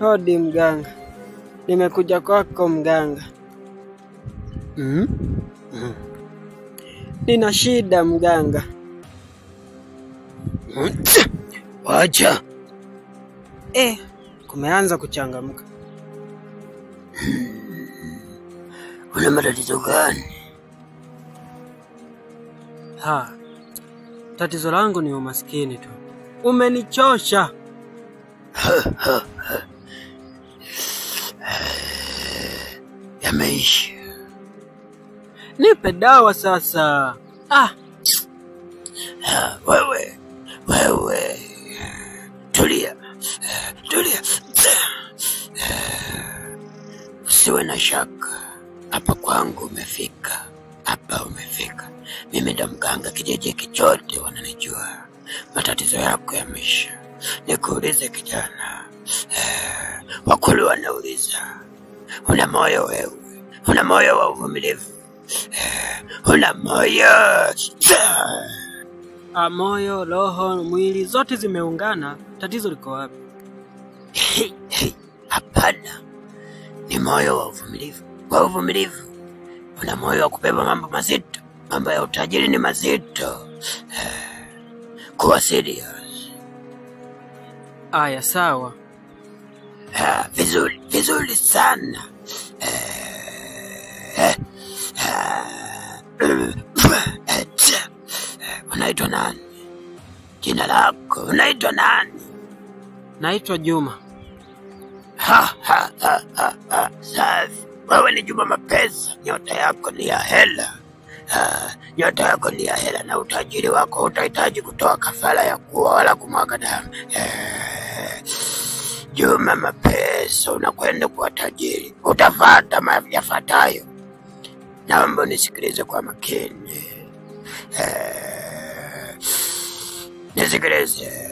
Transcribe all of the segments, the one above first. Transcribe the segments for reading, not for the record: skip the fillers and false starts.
Hodi mganga. Nimekuja kwako mganga. Nina shida mganga. Wacha. Kumeanza kuchangamka. Una matatizo gani? Tatizo langu ni umaskini tu. Umenichosha. Yameisha. Nipe dawa sasa. Wewe. Tulia. Usiwe na shaka. Hapa kwangu umefika. Mimi ndo mganga kijiji kichote wananijua. Matatizo yako yameisha. Nikuulize kijana. Wakulu wanauliza. Una moyo wewe? Una moyo wa uvumilivu? Una moyo? Moyo, roho, mwili zote zimeungana. Tatizo liko wapi? Hapana. Ni moyo wa uvumilivu. Una moyo wa kubeba mambo mazito. Mambo ya utajiri ni mazito. Kuwa serious. Aya, sawa. Vizuri sana. Unaitwa nani? Jina lako unaitwa nani? Naitwa Juma. Safi. Wewe ni Juma Mapesa. Nyota yako ni ya hela. Na utajiri wako utahitaji kutoa kafara ya kuwa wala kumwaga damu. Juma Mapesa, unakwenda kuwa tajiri. Utafuata yafuatayo. Naomba nisikilize kwa makini. Nisikilize.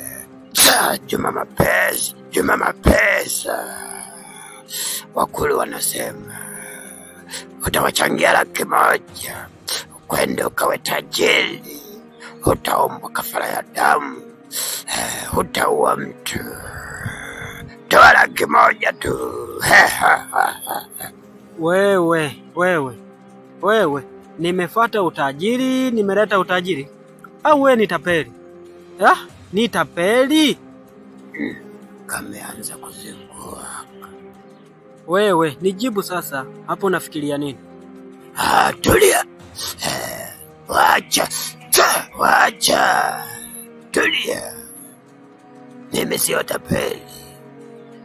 Juma Mapesa. Wakulu wanasema utawachangia 100,000 kwenda ukawe tajiri. Utaomba kafara ya damu. Utaua mtu. Toa 100,000 tu. Wewe, nimefuata utajiri, nimeleta utajiri. Au wewe ni tapeli? Ni tapeli? Kameanza kuzingua. Wewe, nijibu sasa. Hapo unafikiria nini? Tulia. Wacha. Tulia. Mimi sio tapeli.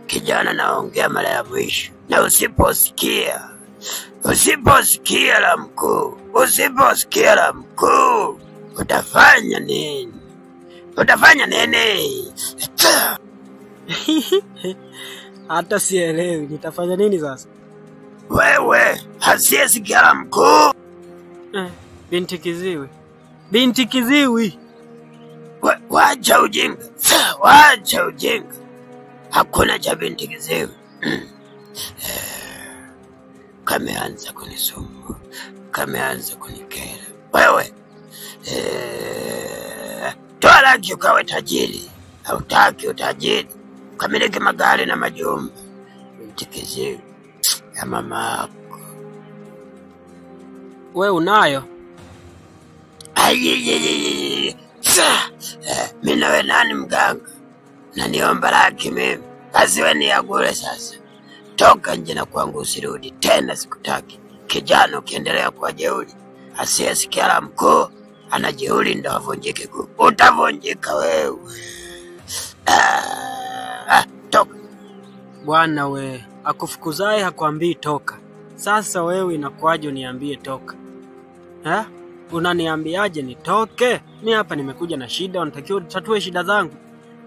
Kijana, naongea mara ya mwisho. Na usiposikia la mkuu. Utafanya nini? Hata sielewi nitafanya nini sasa. Wewe hasiyesikia la mkuu. Binti kiziwi. Wacha ujinga. Hakuna cha binti kiziwi. Kameanza kunisumbua. Kameanza kunikera. Wewe. Toa 100,000 ukawe tajiri. Hautaki utajiri. Kamiliki magari na majumba. Binti kiziwi ya mama yako. Wewe unayo? Mimi nawe nani mganga? Na niomba 100,000 mimi. Basi wewe niagule sasa. Toka nje na kwangu, usirudi tena, sikutaki. Kijana, ukiendelea kuwa jeuri, asiyesikia la mkuu anajeuri ndo avunjike guu. Utavunjika wewe. Toka. Bwana we, akufukuzaye hakuambii toka. Sasa wewe inakuaje uniambie toka? Unaniambiaje nitoke? Mimi hapa nimekuja na shida, unatakiwa tatue shida zangu.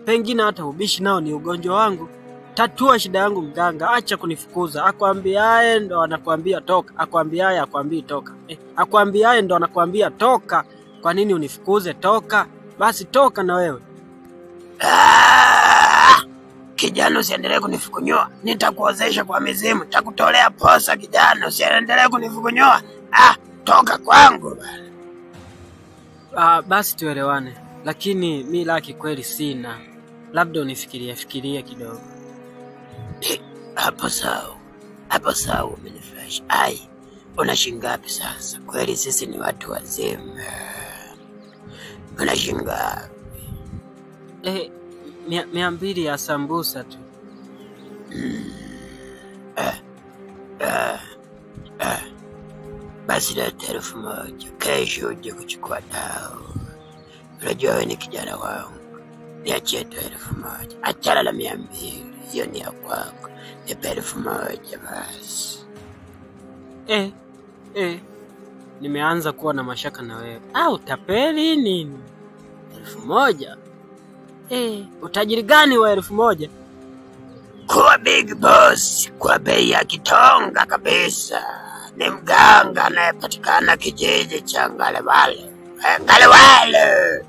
Pengine hata ubishi nao ni ugonjwa wangu. Tatua shida yangu mganga, acha kunifukuza. Akwambiaye ndo anakuambia toka. Akwambiaye akwambii toka. Akwambiaye ndo anakuambia toka. Kwa nini unifukuze? Toka. Basi toka na wewe. Kijana, usiendelee kunifukunyoa. Nitakuozesha kwa mizimu. Nitakutolea posa kijana, usiendelee kunifukunyoa. Toka kwangu. Basi tuelewane. Lakini mimi laki kweli sina. Labda unifikirie kidogo. Hapo sawa. Hapo sawa umenifresh. Ai, una shingapi sasa? Kweli sisi ni watu wazima. Una shingapi? 200 ya sambusa tu. Basi leta 1000. Kesho uje kuchukua dawa. Unajua wewe ni kijana wangu. Niachie tu 1000. Achana na 200. Hiyo ni ya kwako. Nipe 1000 basi. Nimeanza kuwa na mashaka na wewe. Utapeli nini? 1000? Utajiri gani wa 1000? Kuwa big boss kwa bei ya kitonga kabisa. Ni mganga anayepatikana kijiji cha Ngalewale. Ngalewale!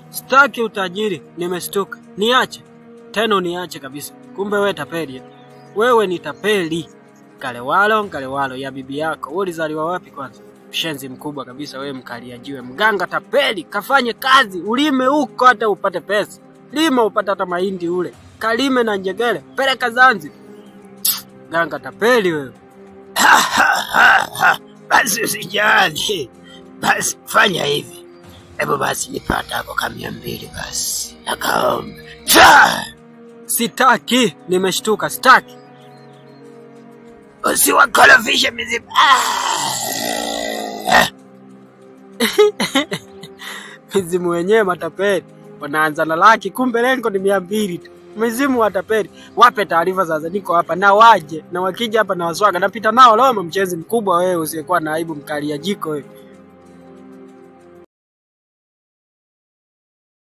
Sitaki utajiri, nimestuka. Niache. Tena niache kabisa. Kumbe wewe tapeli. Wewe ni tapeli. Ngalewalo ya bibi yako. Wewe ulizaliwa wapi kwanza? Mshenzi mkubwa kabisa wewe, mkalia jiwe. Mganga tapeli, kafanye kazi, ulime huko hata upate pesa. Lima upate hata mahindi ule. Kalime na njegele, peleka Zanzibar. Mganga tapeli wewe. Basi usijali. Basi fanya hivi. Hebu basi nipata hapo kama 200 basi. Nakaomba. Sitaki, nimeshtuka, sitaki. Usiwakolofishe mizimu. Mizimu wenyewe matapeli. Wanaanza na laki, kumbe lengo ni 200 tu. Mizimu watapeli. Wape taarifa sasa, niko hapa na waje. Na wakija hapa na waswaga napita nao loma, mchezi mkubwa wewe usiyekuwa na aibu, mkalia jiko wewe.